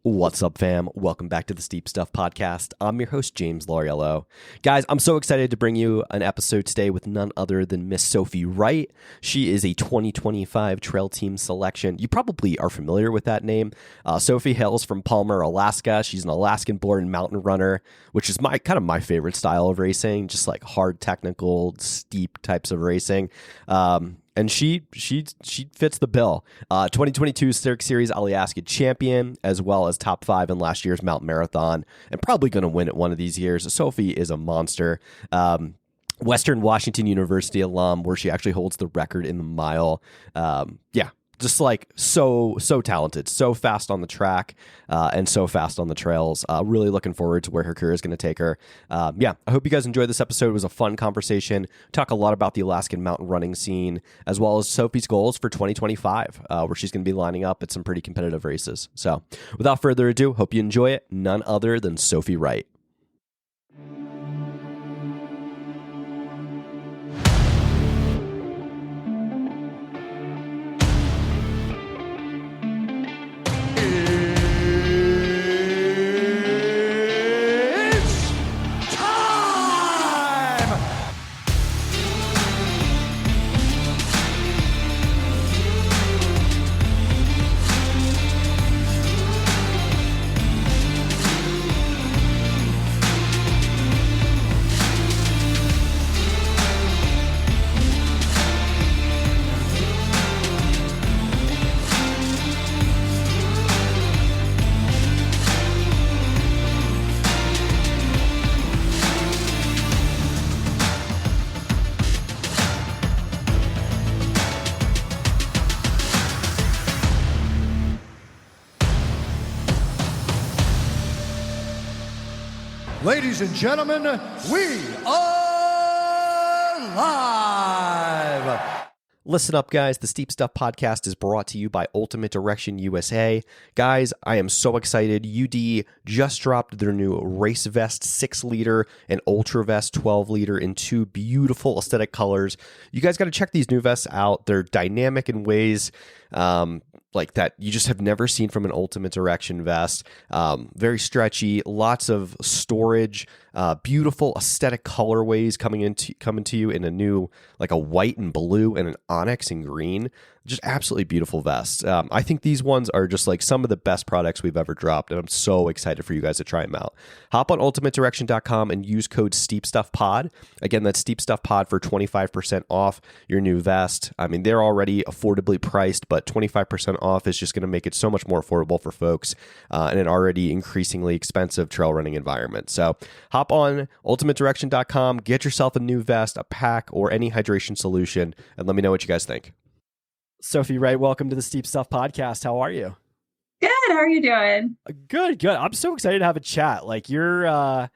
What's up, fam? Welcome back to the Steep Stuff Podcast. I'm your host, James Lauriello. Guys, I'm so excited to bring you an episode today with none other than Miss Sophie Wright. She is a 2025 Trail Team selection. You probably are familiar with that name. Sophie hails from Palmer, Alaska. She's an Alaskan-born mountain runner, which is my favorite style of racing, just like hard, technical, steep types of racing. And she fits the bill. 2022 Cirque Series Alyeska champion, as well as top 5 in last year's mountain marathon, and probably going to win it one of these years. Sophie is a monster. Western Washington University alum, where she actually holds the record in the mile. Just like so talented, so fast on the track, and so fast on the trails. Really looking forward to where her career is going to take her. I hope you guys enjoyed this episode. It was a fun conversation. Talk a lot about the Alaskan mountain running scene, as well as Sophie's goals for 2025, where she's going to be lining up at some pretty competitive races. So without further ado, hope you enjoy it. None other than Sophie Wright. Ladies and gentlemen, we are live! Listen up, guys. The Steep Stuff Podcast is brought to you by Ultimate Direction USA. Guys, I am so excited. UD just dropped their new Race Vest 6-liter and Ultra Vest 12-liter in 2 beautiful aesthetic colors. You guys got to check these new vests out. They're dynamic in ways like that you just have never seen from an Ultimate Direction vest. Very stretchy, lots of storage, beautiful aesthetic colorways coming to you in a new, like a white and blue and an onyx and green. Just absolutely beautiful vests. I think these ones are just like some of the best products we've ever dropped, and I'm so excited for you guys to try them out. Hop on ultimatedirection.com and use code SteepStuffPod. Again, that's SteepStuffPod for 25% off your new vest. I mean, they're already affordably priced, but 25% off is just going to make it so much more affordable for folks in an already increasingly expensive trail running environment. So hop on ultimatedirection.com, get yourself a new vest, a pack, or any hydration solution, and let me know what you guys think. Sophie Wright, welcome to the Steep Stuff Podcast. How are you? Good. How are you doing? Good. I'm so excited to have a chat. Like you're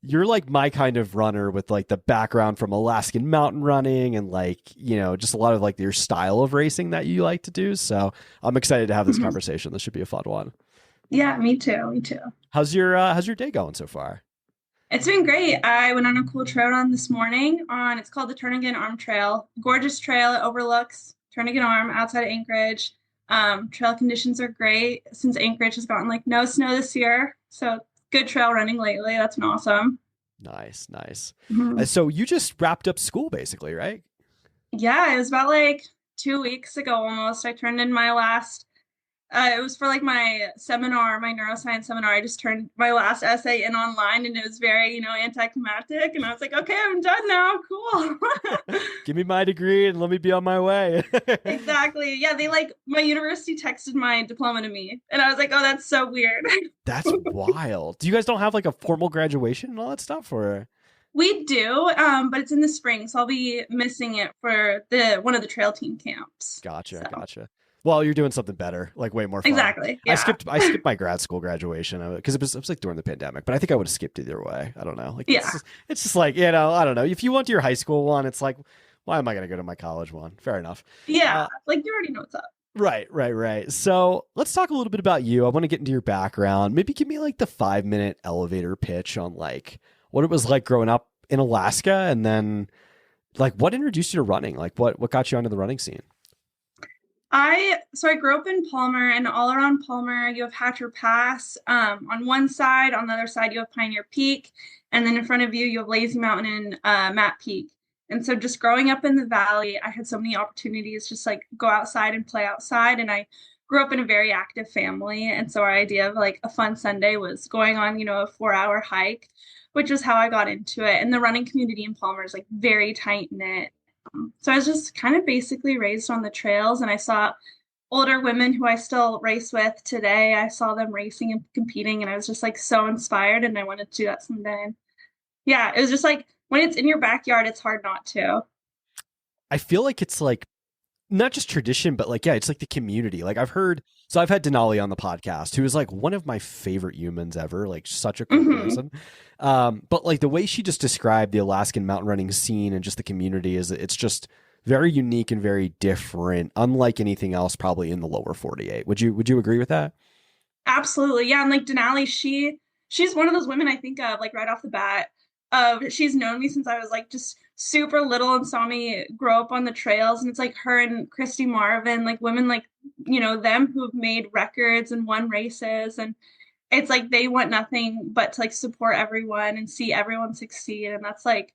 like my kind of runner with like the background from Alaskan mountain running and like, you know, just a lot of like your style of racing that you like to do. So I'm excited to have this conversation. This should be a fun one. Yeah, me too. How's your day going so far? It's been great. I went on a cool trail run this morning it's called the Turnagain Arm Trail. Gorgeous trail. It overlooks Turnagain Arm outside of Anchorage. Trail conditions are great since Anchorage has gotten like no snow this year. So good trail running lately. That's been awesome. Nice. Mm-hmm. So you just wrapped up school basically, right? Yeah, it was about like 2 weeks ago almost. I turned in my last it was for like my seminar, my neuroscience seminar. I just turned my last essay in online and it was very, anticlimactic. And I was like, okay, I'm done now. Cool. Give me my degree and let me be on my way. Exactly. Yeah. My university texted my diploma to me and I was like, oh, that's so weird. That's wild. Do you guys don't have like a formal graduation and all that stuff, or? We do, but it's in the spring. So I'll be missing it for one of the trail team camps. Gotcha. Well, you're doing something better, like way more fun. Exactly. Yeah. I skipped my grad school graduation because it was like during the pandemic, but I think I would have skipped either way. I don't know. Like, yeah. It's just like, I don't know. If you went to your high school one, it's like, why am I going to go to my college one? Fair enough. Yeah. You already know what's up. Right. So let's talk a little bit about you. I want to get into your background. Maybe give me like the 5-minute elevator pitch on like what it was like growing up in Alaska, and then like what introduced you to running? Like what got you onto the running scene? I grew up in Palmer, and all around Palmer you have Hatcher Pass. On one side, on the other side you have Pioneer Peak, and then in front of you you have Lazy Mountain and Matt Peak. And so just growing up in the valley, I had so many opportunities just like go outside and play outside. And I grew up in a very active family. And so our idea of like a fun Sunday was going on, a 4-hour hike, which is how I got into it. And the running community in Palmer is like very tight knit. So I was just kind of basically raised on the trails, and I saw older women who I still race with today. I saw them racing and competing, and I was just like so inspired, and I wanted to do that someday. Yeah, it was just like when it's in your backyard, it's hard not to. I feel like it's like not just tradition, but like, yeah, it's like the community. Like I've had Denali on the podcast, who is like one of my favorite humans ever, like such a cool person. But like the way she just described the Alaskan mountain running scene and just the community it's just very unique and very different, unlike anything else probably in the lower 48. Would you agree with that? Absolutely. Yeah. And like Denali, she's one of those women I think of like right off the bat. She's known me since I was like just super little and saw me grow up on the trails. And it's like her and Christy, Marvin, like women like, them who have made records and won races. And it's like they want nothing but to like support everyone and see everyone succeed. And that's like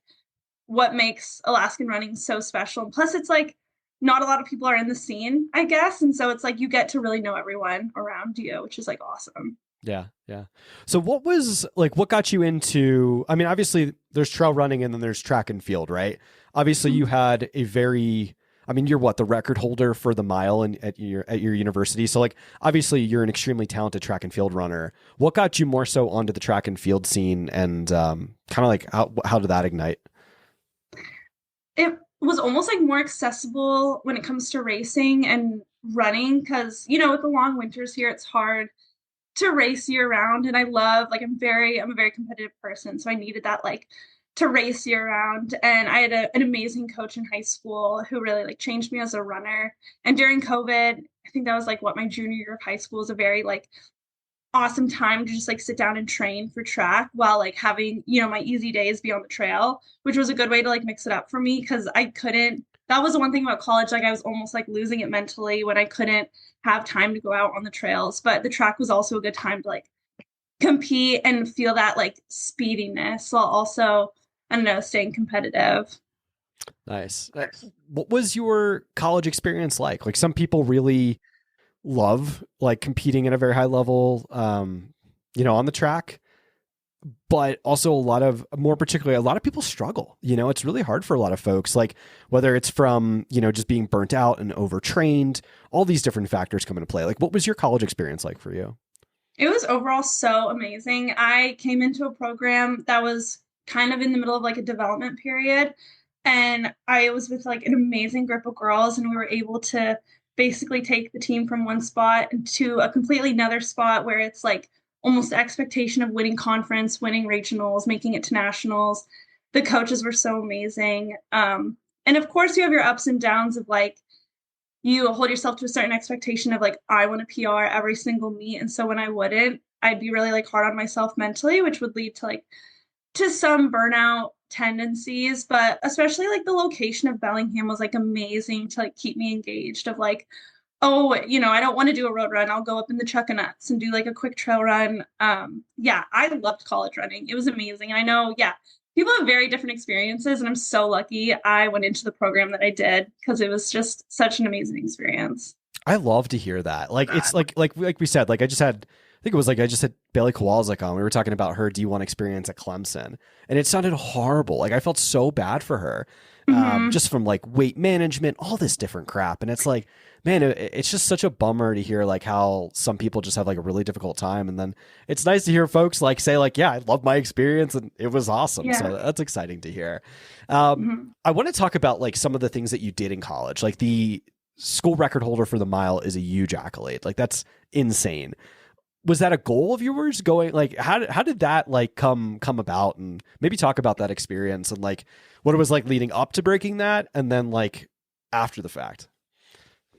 what makes Alaskan running so special. And plus, it's like not a lot of people are in the scene, I guess. And so it's like you get to really know everyone around you, which is like awesome. Yeah. Yeah. So what got you into, I mean, obviously there's trail running and then there's track and field, right? Obviously you had you're the record holder for the mile at your university. So like, obviously you're an extremely talented track and field runner. What got you more so onto the track and field scene, and kind of like how did that ignite? It was almost like more accessible when it comes to racing and running. Cause with the long winters here, it's hard to race year round. And I love, like, I'm a very competitive person. So I needed that, like, to race year round. And I had an amazing coach in high school who really like changed me as a runner. And during COVID, I think that was like my junior year of high school, was a very like awesome time to just like sit down and train for track while like having, my easy days be on the trail, which was a good way to like mix it up for me. Cause that was the one thing about college. Like I was almost like losing it mentally when I couldn't have time to go out on the trails, but the track was also a good time to like compete and feel that like speediness while also, I don't know, staying competitive. Nice. What was your college experience like? Like some people really love like competing at a very high level, on the track, but also a lot of people struggle. It's really hard for a lot of folks, like whether it's from, just being burnt out and overtrained, all these different factors come into play. Like what was your college experience like for you? It was overall so amazing. I came into a program that was kind of in the middle of like a development period, and I was with like an amazing group of girls, and we were able to basically take the team from one spot to a completely another spot where it's like almost the expectation of winning conference, winning regionals, making it to nationals. The coaches were so amazing. And of course you have your ups and downs of like, you hold yourself to a certain expectation of like, I want a PR every single meet. And so when I wouldn't, I'd be really like hard on myself mentally, which would lead to like to some burnout tendencies. But especially like the location of Bellingham was like amazing to like keep me engaged of like, oh, I don't want to do a road run. I'll go up in the Chuckanuts and do like a quick trail run. Yeah, I loved college running. It was amazing. And I know, yeah, people have very different experiences, and I'm so lucky I went into the program that I did because it was just such an amazing experience. I love to hear that. Like it's like we said, like I just had Bailey Kowalczyk on. We were talking about her D1 experience at Clemson, and it sounded horrible. Like I felt so bad for her, just from like weight management, all this different crap. And it's like, man, it's just such a bummer to hear like how some people just have like a really difficult time. And then it's nice to hear folks like say like, yeah, I love my experience and it was awesome. Yeah. So that's exciting to hear. I want to talk about like some of the things that you did in college. Like the school record holder for the mile is a huge accolade. Like that's insane. Was that a goal of yours going, like, how did that like come about, and maybe talk about that experience and like what it was like leading up to breaking that and then like after the fact?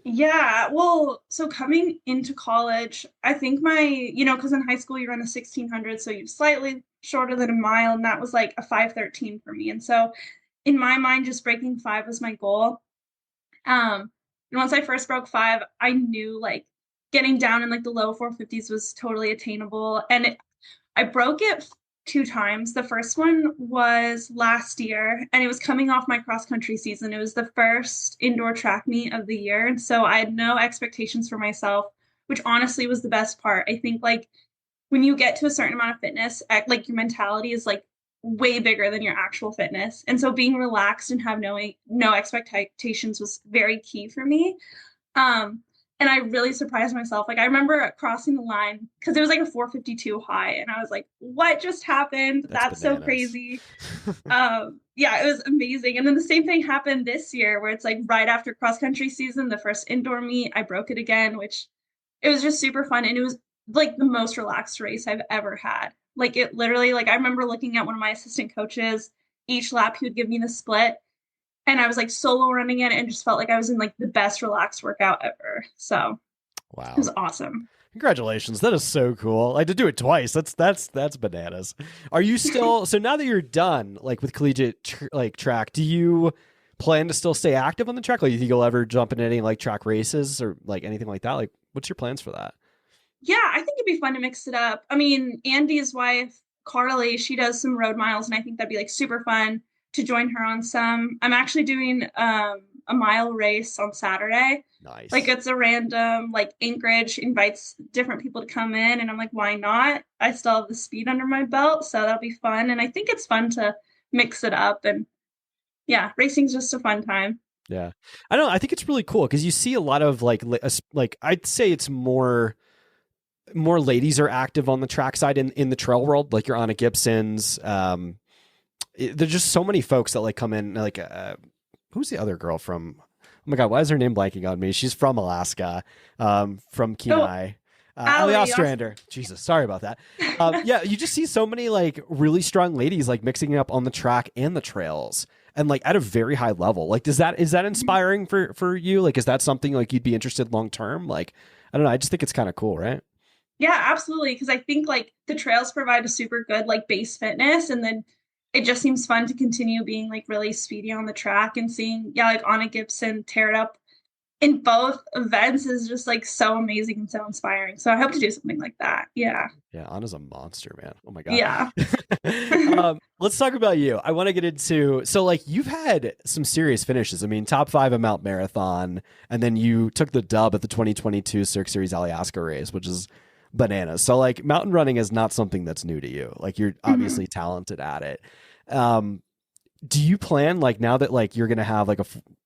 Yeah, well, so coming into college, I think because in high school you run a 1600, so you're slightly shorter than a mile, and that was like a 5:13 for me. And so in my mind, just breaking 5 was my goal. And once I first broke 5, I knew like getting down in like the low 450s was totally attainable. And I broke it 2 times. The first one was last year, and it was coming off my cross country season. It was the first indoor track meet of the year. And so I had no expectations for myself, which honestly was the best part. I think like when you get to a certain amount of fitness, like your mentality is like way bigger than your actual fitness. And so being relaxed and have no expectations was very key for me. And I really surprised myself. Like I remember crossing the line because it was like a 452 high, and I was like, "What just happened? That's so crazy." Yeah, it was amazing. And then the same thing happened this year, where it's like right after cross country season, the first indoor meet, I broke it again, which it was just super fun, and it was like the most relaxed race I've ever had. Like it literally, like I remember looking at one of my assistant coaches. Each lap, he would give me the split, and I was like solo running it and just felt like I was in like the best relaxed workout ever. So wow, it was awesome. Congratulations. That is so cool. Like to do it twice. That's bananas. Are you still, so now that you're done, like with collegiate like track, do you plan to still stay active on the track? Like you think you'll ever jump into any like track races or like anything like that? Like what's your plans for that? Yeah, I think it'd be fun to mix it up. I mean, Andy's wife, Carly, she does some road miles, and I think that'd be like super fun to join her on some. I'm actually doing a mile race on Saturday. Nice. Like it's a random, like Anchorage invites different people to come in, and I'm like, why not? I still have the speed under my belt, so that'll be fun. And I think it's fun to mix it up, and yeah, racing's just a fun time. Yeah. I don't know. I think it's really cool because you see a lot of like I'd say it's more ladies are active on the track side in the trail world, like your Anna Gibsons. There's just so many folks that like come in, like who's the other girl from, oh my God, why is her name blanking on me? She's from Alaska, from Kenai. Ali Ostrander. Jesus, sorry about that. Yeah, you just see so many like really strong ladies like mixing it up on the track and the trails, and like at a very high level. Like, is that inspiring for you? Like, is that something like you'd be interested long term? Like, I don't know. I just think it's kind of cool, right? Yeah, absolutely. Because I think like the trails provide a super good like base fitness, and then it just seems fun to continue being like really speedy on the track, and seeing like Anna Gibson tear it up in both events is just like so amazing and so inspiring. So I hope to do something like that. Yeah. Yeah, Anna's a monster, man. Oh my God. Yeah. Let's talk about you. I want to get into, so like you've had some serious finishes. I mean, top 5 at Mount Marathon, and then you took the dub at the 2022 Cirque Series Alyeska race, which is bananas. So like mountain running is not something that's new to you. Like you're obviously talented at it. Do you plan, like now that like you're going to have like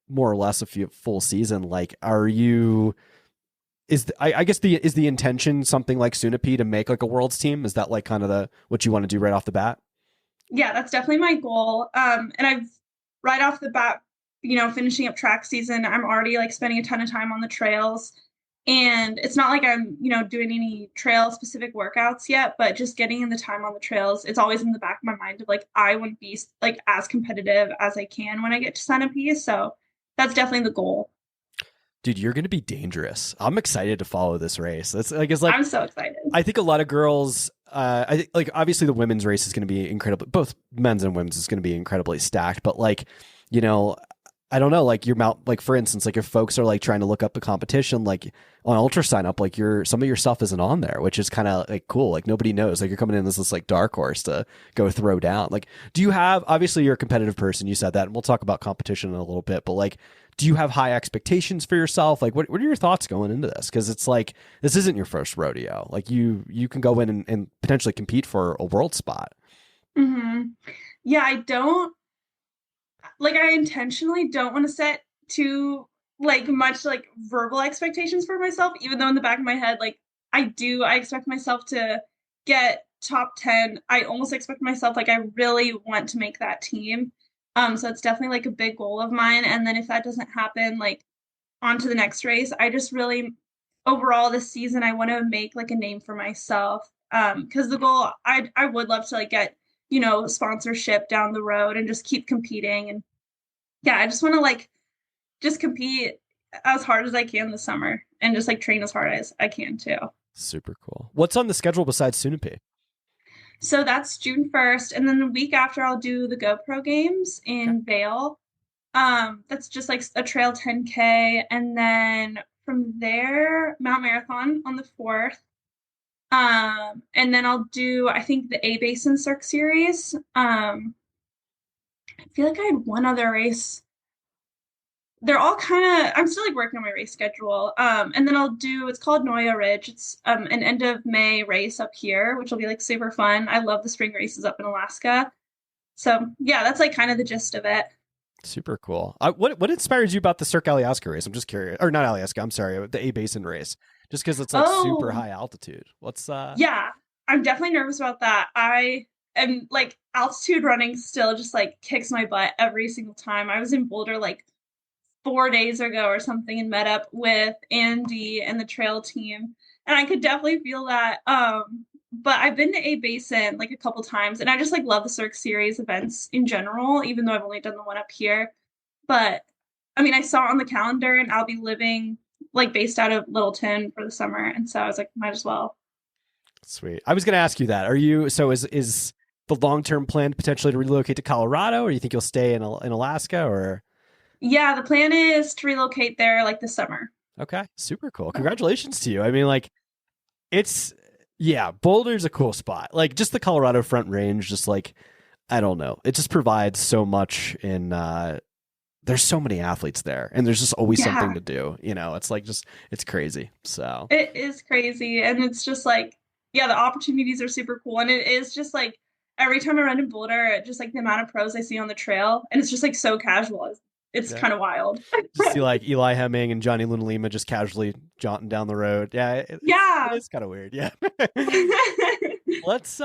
more or less a full season, like are you, I guess is the intention something like Sunapee to make like a world's team? Is that like kind of what you want to do right off the bat? Yeah, that's definitely my goal. And I've right off the bat, finishing up track season, I'm already like spending a ton of time on the trails. And it's not like I'm, doing any trail specific workouts yet, but just getting in the time on the trails, it's always in the back of my mind of like, I want to be like as competitive as I can when I get to Sunapee. So that's definitely the goal. Dude, you're going to be dangerous. I'm excited to follow this race. That's, I guess, like, I'm so excited. I think a lot of girls, I think like obviously the women's race is going to be incredible. Both men's and women's is going to be incredibly stacked, but like, I don't know, like like for instance, like if folks are like trying to look up the competition, like on Ultra Sign Up, like some of your stuff isn't on there, which is kind of like cool. Like nobody knows, like you're coming in as this like dark horse to go throw down. Like, do you have, obviously you're a competitive person, you said that, and we'll talk about competition in a little bit, but like, do you have high expectations for yourself? Like what are your thoughts going into this? Cause it's like, this isn't your first rodeo. Like you can go in and potentially compete for a world spot. Mm-hmm. Yeah, I intentionally don't want to set too like much like verbal expectations for myself, even though in the back of my head, like I expect myself to get top 10. I almost expect myself, like I really want to make that team. So it's definitely like a big goal of mine. And then if that doesn't happen, like on to the next race, I just really overall this season, I want to make like a name for myself. Because the goal, I would love to like get sponsorship down the road and just keep competing. And yeah, I just want to like just compete as hard as I can this summer and just like train as hard as I can too. Super cool. What's on the schedule besides Sunapee? So that's June 1st. And then the week after I'll do the GoPro Games in Vail. That's just like a trail 10K. And then from there, Mount Marathon on the 4th. And then I'll do, I think, the A Basin Cirque Series. I feel like I had one other race. They're all kind of, I'm still like working on my race schedule. And then I'll do, it's called Noya Ridge. It's an end of May race up here, which will be like super fun. I love the spring races up in Alaska. So yeah, that's like kind of the gist of it. Super cool. What inspires you about the Cirque Alyeska race? I'm just curious. Or not Alyeska, I'm sorry, the A Basin race. Just because it's like super high altitude. What's Yeah, I'm definitely nervous about that. I am like altitude running still just like kicks my butt every single time. I was in Boulder like 4 days ago or something and met up with Andy and the trail team. And I could definitely feel that. But I've been to A Basin like a couple times and I just like love the Cirque Series events in general, even though I've only done the one up here. But I mean, I saw it on the calendar and I'll be living like based out of Littleton for the summer. And so I was like, might as well. Sweet. I was going to ask you that. Are you, so is the long-term plan potentially to relocate to Colorado, or you think you'll stay in Alaska, or? Yeah, the plan is to relocate there like this summer. Okay. Super cool. Congratulations to you. I mean, like, yeah, Boulder's a cool spot. Like, just the Colorado Front Range, just like, I don't know. It just provides so much in, there's so many athletes there and there's just always something to do. You know, it's like it's crazy. So it is crazy. And it's just like, yeah, the opportunities are super cool. And it is just like every time I run in Boulder, just like the amount of pros I see on the trail. And it's just like so casual. It's kind of wild. Just see like Eli Hemming and Johnny Luna Lima just casually jaunting down the road. Yeah. It's kind of weird. Yeah. Let's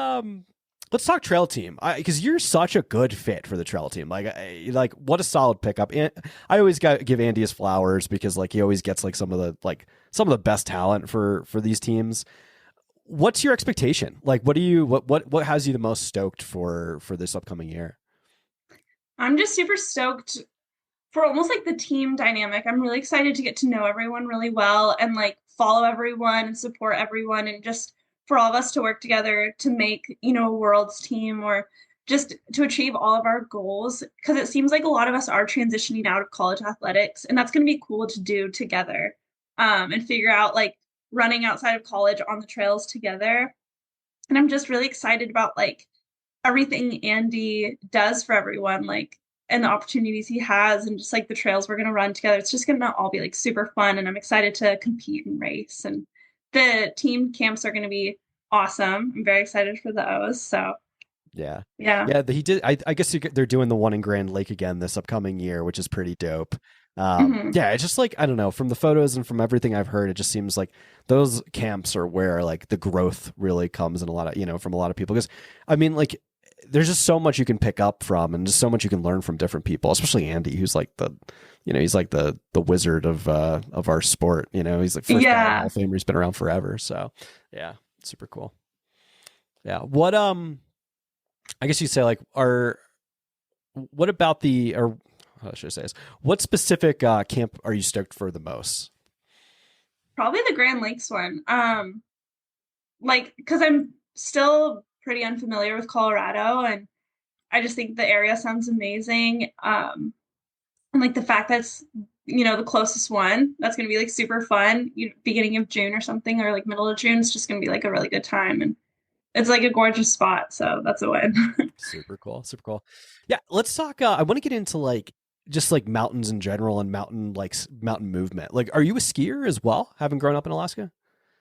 talk trail team, because you're such a good fit for the trail team. Like what a solid pickup. And I always give Andy his flowers because like he always gets like some of the best talent for these teams. What's your expectation? Like, what has you the most stoked for this upcoming year? I'm just super stoked for almost like the team dynamic. I'm really excited to get to know everyone really well and like follow everyone and support everyone and just for all of us to work together to make, a world's team or just to achieve all of our goals. Because it seems like a lot of us are transitioning out of college athletics, and that's going to be cool to do together and figure out like running outside of college on the trails together. And I'm just really excited about like everything Andy does for everyone, like, and the opportunities he has and just like the trails we're going to run together. It's just going to all be like super fun. And I'm excited to compete and race. And the team camps are going to be awesome. I'm very excited for those. So yeah. He did. I guess they're doing the one in Grand Lake again this upcoming year, which is pretty dope. Yeah, it's just like, I don't know, from the photos and from everything I've heard, it just seems like those camps are where like the growth really comes in a lot of, from a lot of people. Because I mean, like, there's just so much you can pick up from and just so much you can learn from different people, especially Andy, who's like he's like the wizard of our sport. He's like first guy Hall of Famer. He's been around forever. So yeah, super cool. Yeah. What, I guess you'd say like, what about how should I say this? What specific camp are you stoked for the most? Probably the Grand Lakes one. Like, cause I'm still pretty unfamiliar with Colorado and I just think the area sounds amazing. And like the fact that's, the closest one, that's going to be like super fun, beginning of June or something, or like middle of June. It's just going to be like a really good time. And it's like a gorgeous spot. So that's a win. Super cool. Super cool. Yeah. Let's talk. I want to get into like, just like mountains in general and mountain movement. Like, are you a skier as well, having grown up in Alaska?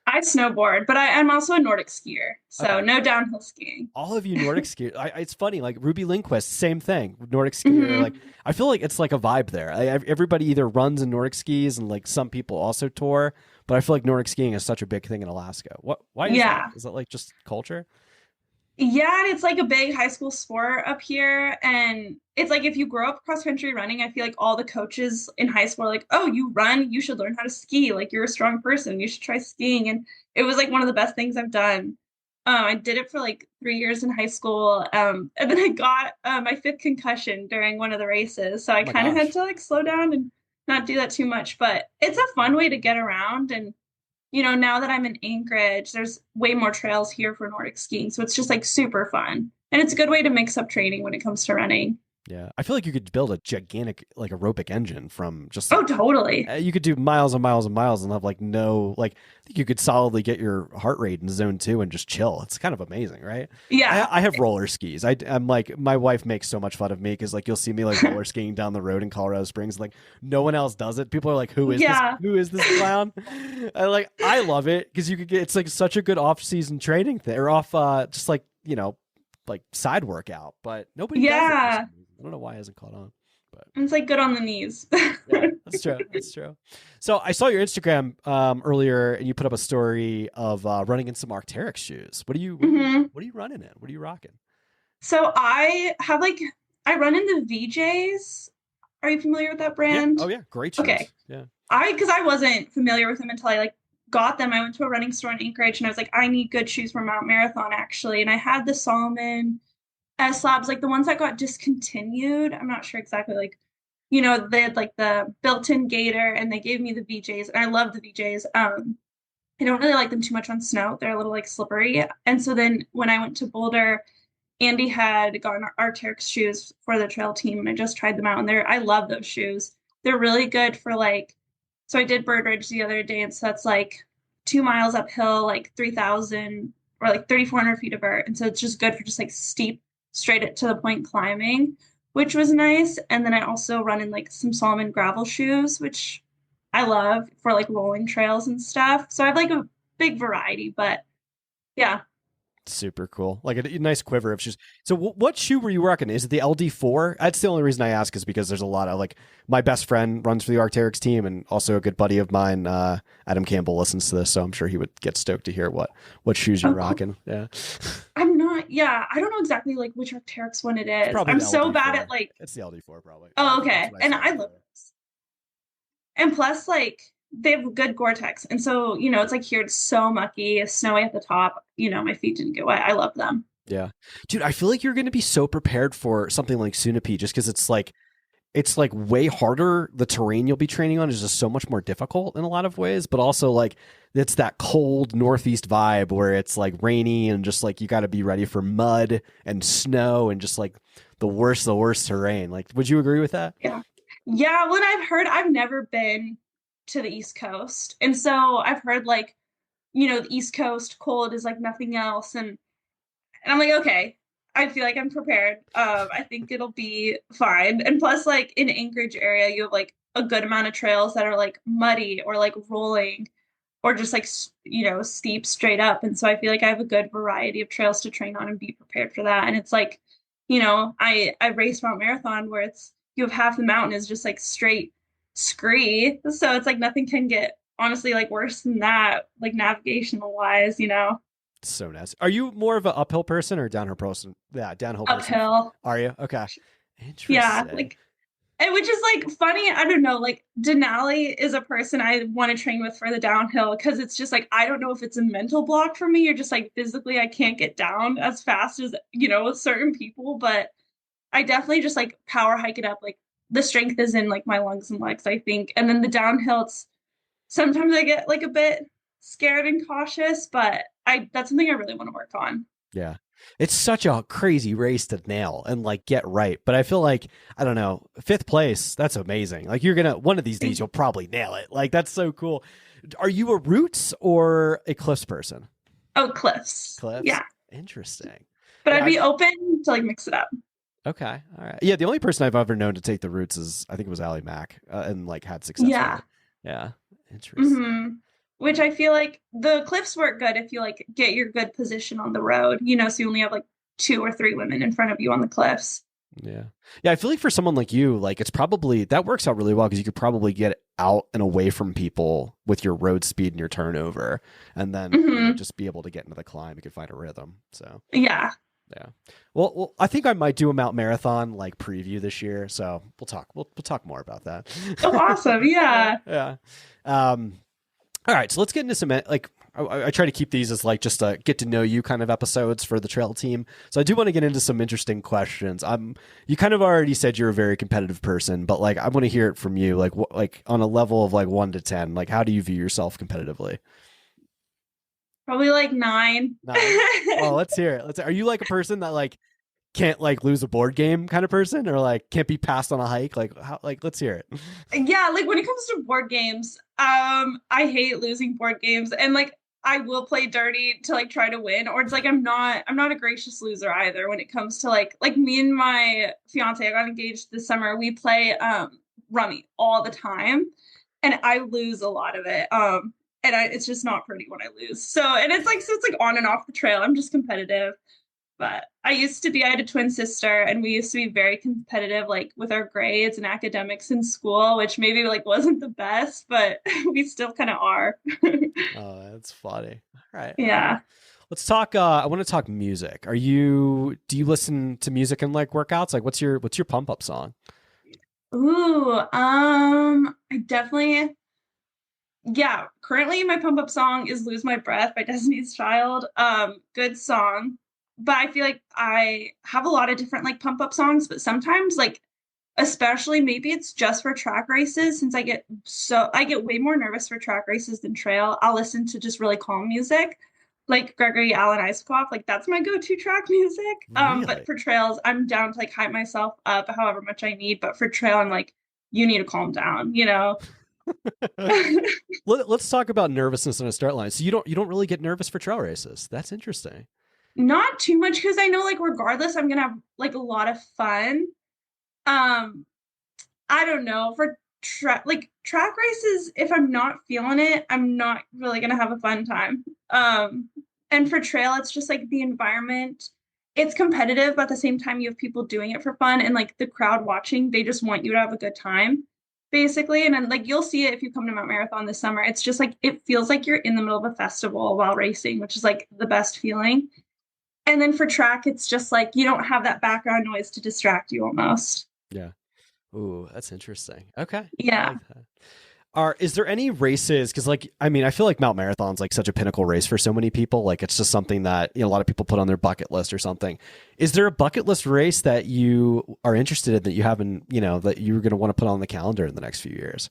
I snowboard, but I'm also a Nordic skier, so no downhill skiing. All of you Nordic skiers. It's funny, like Ruby Lindquist, same thing. Nordic skier. Mm-hmm. Like, I feel like it's like a vibe there. Everybody either runs in Nordic skis, and like some people also tour. But I feel like Nordic skiing is such a big thing in Alaska. Why is that? Is that like just culture? Yeah, and it's like a big high school sport up here. And it's like if you grow up cross country running, I feel like all the coaches in high school are like, oh, you run, you should learn how to ski. Like you're a strong person, you should try skiing. And it was like one of the best things I've done. I did it for like 3 years in high school. And then I got my 5th concussion during one of the races. So I kind of had to like slow down and not do that too much. But it's a fun way to get around. And now that I'm in Anchorage, there's way more trails here for Nordic skiing. So it's just like super fun. And it's a good way to mix up training when it comes to running. Yeah. I feel like you could build a gigantic like aerobic engine from just Oh, totally. you could do miles and miles and miles and have like no like I think you could solidly get your heart rate in zone 2 and just chill. It's kind of amazing, right? Yeah. I have roller skis. I'm like my wife makes so much fun of me because like you'll see me like roller skiing down the road in Colorado Springs. Like no one else does it. People are like, who is this? Who is this clown? I love it because you could get it's like such a good off season training thing or off just like like side workout, but nobody does it. I don't know why it hasn't caught on. But it's like good on the knees. Yeah, that's true. That's true. So I saw your Instagram earlier, and you put up a story of running in some Arc'teryx shoes. What are you running in? What are you rocking? So I run in the VJs. Are you familiar with that brand? Yeah. Oh yeah, great shoes. Okay. Yeah. Because I wasn't familiar with them until I got them. I went to a running store in Anchorage, and I was like, I need good shoes for Mount Marathon actually. And I had the Salomon S-Labs, like the ones that got discontinued. I'm not sure exactly, they had like the built-in gator, and they gave me the VJs, and I love the VJs. I don't really like them too much on snow. They're a little like slippery. And so then when I went to Boulder, Andy had gotten Arc'teryx shoes for the trail team, and I just tried them out, and I love those shoes. They're really good for so I did Bird Ridge the other day, and so that's like 2 miles uphill, like 3,000 or like 3,400 feet of vert. And so it's just good for just like steep, straight to the point climbing, which was nice. And then I also run in like some Salomon gravel shoes, which I love for like rolling trails and stuff. So I have like a big variety, but yeah. Super cool. Like a nice quiver of shoes. So what shoe were you rocking? Is it the LD4? That's the only reason I ask is because there's a lot of like my best friend runs for the Arc'teryx team and also a good buddy of mine, Adam Campbell, listens to this. So I'm sure he would get stoked to hear what shoes you're rocking. Yeah. I don't know exactly like which Arc'teryx one it is. I'm so bad at like. It's the LD4 probably. Oh, okay. And I love this. And plus like they have good Gore-Tex. And so, it's like here it's so mucky, it's snowy at the top. My feet didn't get wet. I love them. Yeah. Dude, I feel like you're going to be so prepared for something like Sunapee just because it's like way harder. The terrain you'll be training on is just so much more difficult in a lot of ways, but also like it's that cold Northeast vibe where it's like rainy and just like you got to be ready for mud and snow and just like the worst terrain. Like, would you agree with that? Yeah. Yeah. When I've never been to the East Coast. And so I've heard like, the East Coast cold is like nothing else. And I'm like, okay, I feel like I'm prepared. I think it'll be fine. And plus like in Anchorage area, you have like a good amount of trails that are like muddy or like rolling or just like, steep straight up. And so I feel like I have a good variety of trails to train on and be prepared for that. And it's like, I raced Mount Marathon where you have half the mountain is just like straight scree, so it's like nothing can get honestly like worse than that, like navigational wise. So nice. Are you more of an uphill person or downhill person? Yeah, downhill person. Uphill. Are you? Okay. Interesting. Yeah, and which is like funny. I don't know, like Denali is a person I want to train with for the downhill because it's just like I don't know if it's a mental block for me or just like physically I can't get down as fast as certain people, but I definitely just like power hike it up. Like the strength is in like my lungs and legs, I think. And then the downhill, sometimes I get like a bit scared and cautious, but that's something I really want to work on. Yeah. It's such a crazy race to nail and like get right. But I feel like, I don't know, 5th place, that's amazing. Like one of these days you'll probably nail it. Like that's so cool. Are you a routes or a cliffs person? Oh, cliffs. Cliffs? Yeah. Interesting. But I'd be open to like mix it up. Okay. All right. Yeah. The only person I've ever known to take the routes is, I think it was Allie Mack and like had success. Yeah. Yeah. Interesting. Mm-hmm. Which I feel like the cliffs work good if you like get your good position on the road, so you only have like 2 or 3 women in front of you on the cliffs. Yeah. Yeah. I feel like for someone like you, like it's probably, that works out really well because you could probably get out and away from people with your road speed and your turnover and then just be able to get into the climb. You could find a rhythm. So, yeah. Yeah. Well, I think I might do a Mount Marathon like preview this year. So we'll talk more about that. Oh, awesome. Yeah. Yeah. All right. So let's get into some, like, I try to keep these as like just a get to know you kind of episodes for the trail team. So I do want to get into some interesting questions. You kind of already said you're a very competitive person, but like, I want to hear it from you. Like on a level of like 1 to 10, like how do you view yourself competitively? Probably like 9. Well, let's hear it. Are you like a person that like can't like lose a board game kind of person, or like can't be passed on a hike? Like how, like let's hear it. Yeah, like when it comes to board games, I hate losing board games, and like I will play dirty to like try to win, or it's like I'm not a gracious loser either when it comes to like me and my fiance, I got engaged this summer. We play rummy all the time, and I lose a lot of it. And it's just not pretty when I lose. So it's like on and off the trail. I'm just competitive. But I had a twin sister, and we used to be very competitive, like with our grades and academics in school, which maybe like wasn't the best, but we still kind of are. Oh, that's funny. All right. Yeah. Let's talk. I want to talk music. Do you listen to music in like workouts? Like what's your pump up song? Ooh, I definitely, yeah. Currently my pump up song is Lose My Breath by Destiny's Child. Good song. But I feel like I have a lot of different like pump up songs, but sometimes like especially maybe it's just for track races, since I get way more nervous for track races than trail. I'll listen to just really calm music like Gregory Alan Isakov. Like that's my go-to track music. Really? But for trails, I'm down to like hype myself up however much I need. But for trail, I'm like, you need to calm down, you know? Let's talk about nervousness on a start line. So you don't really get nervous for trail races. That's interesting. Not too much, because I know like regardless I'm gonna have like a lot of fun. I don't know, for track races, if I'm not feeling it, I'm not really gonna have a fun time. And for trail, it's just like the environment, it's competitive, but at the same time you have people doing it for fun, and like the crowd watching, they just want you to have a good time basically. And then like you'll see it if you come to Mount Marathon this summer. It's just like it feels like you're in the middle of a festival while racing, which is like the best feeling. And then for track, it's just like you don't have that background noise to distract you almost. Yeah. Ooh, that's interesting. Okay. Yeah. I like that. Is there any races? Because like, I mean, I feel like Mount Marathon's like such a pinnacle race for so many people. Like it's just something that, you know, a lot of people put on their bucket list or something. Is there a bucket list race that you are interested in that you haven't, you know, that you're going to want to put on the calendar in the next few years?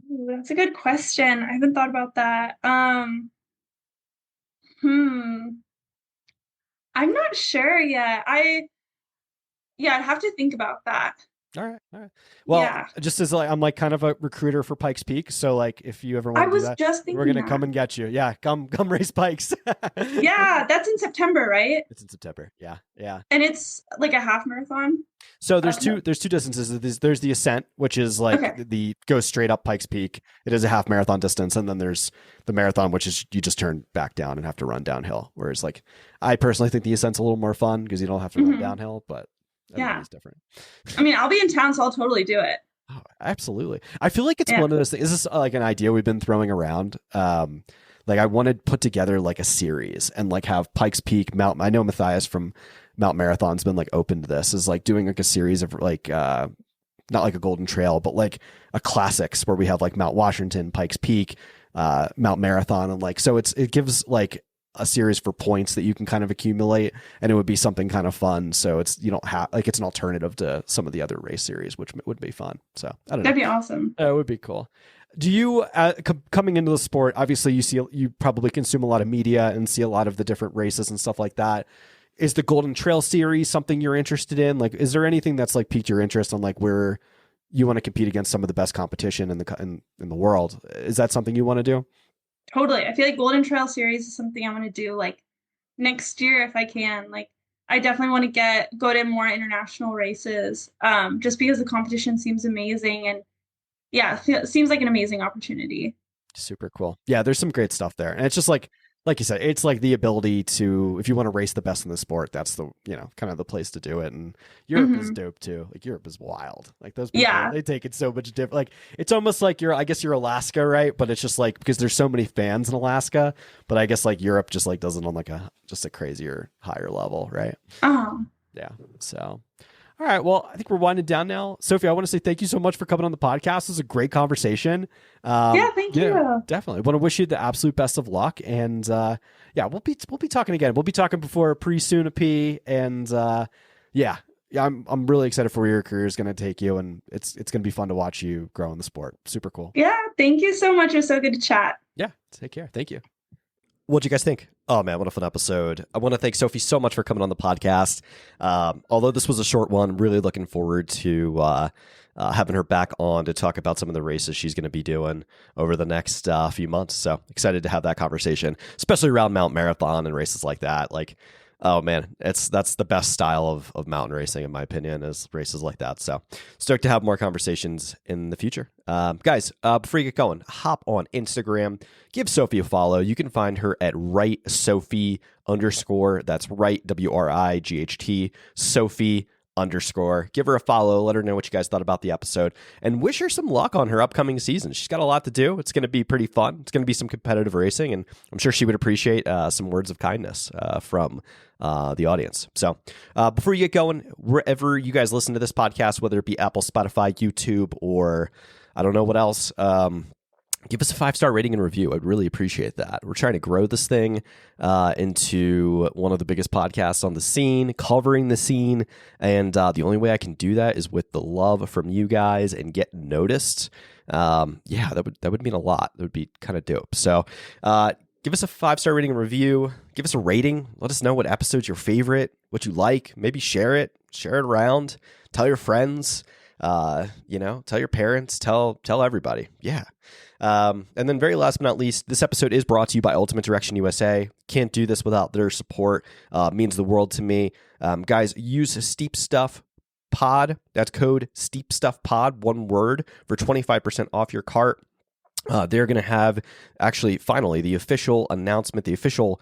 Ooh, that's a good question. I haven't thought about that. I'm not sure yet. I'd have to think about that. All right. Well, Yeah. just as like I'm like kind of a recruiter for Pikes Peak, so like if you ever want I to do was that, just thinking we're gonna that. come and get you. Yeah, come race Pikes. Yeah, that's in September, right? It's in September. Yeah. And it's like a half marathon. So there's two distances. There's the ascent, which is like Okay. the goes straight up Pikes Peak. It is a half marathon distance, and then there's the marathon, which is you just turn back down and have to run downhill. Whereas like I personally think the ascent's a little more fun because you don't have to run downhill, but everybody's different. I mean, I'll be in town, so I'll totally do it. Oh, absolutely. I feel like it's one of those things. Is this like an idea we've been throwing around? Like I want to put together like a series and like have Pikes Peak, I know Matthias from Mount Marathon's been like open to this, is like doing like a series of like, not like a Golden Trail, but like a classics where we have like Mount Washington, Pikes Peak, Mount Marathon. And like, so it gives like a series for points that you can kind of accumulate, and it would be something kind of fun. So you don't have like, it's an alternative to some of the other race series, which would be fun. So I don't know. That'd be awesome. It would be cool. Do you, coming into the sport, obviously you probably consume a lot of media and see a lot of the different races and stuff like that. Is the Golden Trail series something you're interested in? Like, is there anything that's like piqued your interest on like where you want to compete against some of the best competition in the world? Is that something you want to do? Totally. I feel like Golden Trail series is something I want to do like next year if I can. Like I definitely want to go to more international races, just because the competition seems amazing, and yeah, it seems like an amazing opportunity. Super cool. Yeah, there's some great stuff there. And it's just like you said, it's like the ability to, if you want to race the best in the sport, that's the, you know, kind of the place to do it. And Europe is dope too. Like Europe is wild. Like those people, they take it so much different. Like it's almost like I guess you're Alaska, right? But it's just like, because there's so many fans in Alaska, but I guess like Europe just like does it on like just a crazier, higher level, right? Yeah. So, all right. Well, I think we're winding down now. Sophie, I want to say thank you so much for coming on the podcast. It was a great conversation. Thank you. Definitely. I want to wish you the absolute best of luck. And we'll be talking again. We'll be talking before pre-Sunapee. And I'm really excited for where your career is going to take you. And it's going to be fun to watch you grow in the sport. Super cool. Yeah. Thank you so much. It was so good to chat. Yeah. Take care. Thank you. What'd you guys think? Oh man, what a fun episode. I want to thank Sophie so much for coming on the podcast. Although this was a short one, really looking forward to having her back on to talk about some of the races she's going to be doing over the next few months. So excited to have that conversation, especially around Mount Marathon and races like that. Like, oh man, that's the best style of mountain racing, in my opinion, is races like that. So stoked to have more conversations in the future. Guys, before you get going, hop on Instagram, give Sophie a follow. You can find her at Wright Sophie _. That's Wright, WRIGHT, Sophie _. Give her a follow. Let her know what you guys thought about the episode, and wish her some luck on her upcoming season. She's got a lot to do. It's going to be pretty fun. It's going to be some competitive racing, and I'm sure she would appreciate some words of kindness from the audience. So before you get going, wherever you guys listen to this podcast, whether it be Apple, Spotify, YouTube, or I don't know what else, give us a 5-star rating and review. I'd really appreciate that. We're trying to grow this thing into one of the biggest podcasts on the scene, covering the scene. And the only way I can do that is with the love from you guys and get noticed. That would mean a lot. That would be kind of dope. So give us a 5-star rating and review. Give us a rating. Let us know what episode's your favorite, what you like. Maybe share it around. Tell your friends. Tell your parents. Tell everybody. Yeah. And then very last but not least, this episode is brought to you by Ultimate Direction USA. Can't do this without their support. Means the world to me. Guys, use Steep Stuff Pod. That's code Steep Stuff Pod, one word, for 25% off your cart. They're going to have, actually, finally, the official announcement, the official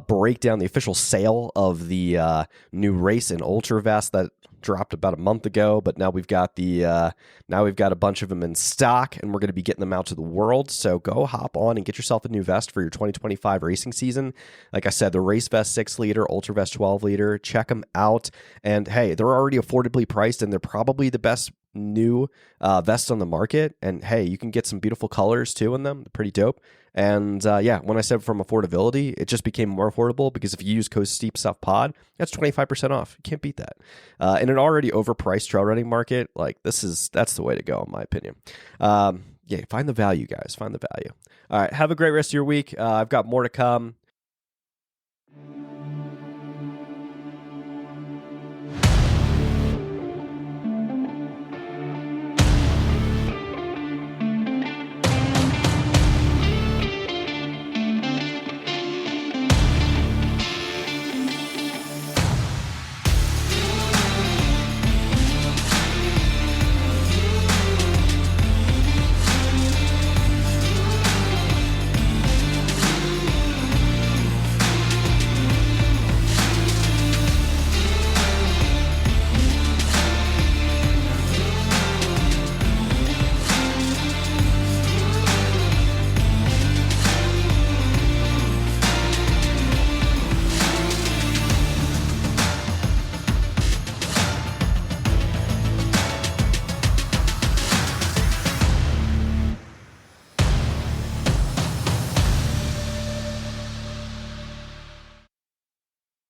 breakdown, the official sale of the new race and ultra vest that dropped about a month ago, but now we've got a bunch of them in stock, and we're going to be getting them out to the world. So go hop on and get yourself a new vest for your 2025 racing season. Like I said, the race vest 6-liter, ultra vest 12-liter. Check them out. And hey, they're already affordably priced, and they're probably the best new vests on the market. And hey, you can get some beautiful colors too in them. They're pretty dope. And when I said from affordability, it just became more affordable because if you use code Steep Stuff Pod, that's 25% off. You can't beat that. In an already overpriced trail running market, like that's the way to go, in my opinion. Find the value, guys. Find the value. All right, have a great rest of your week. I've got more to come.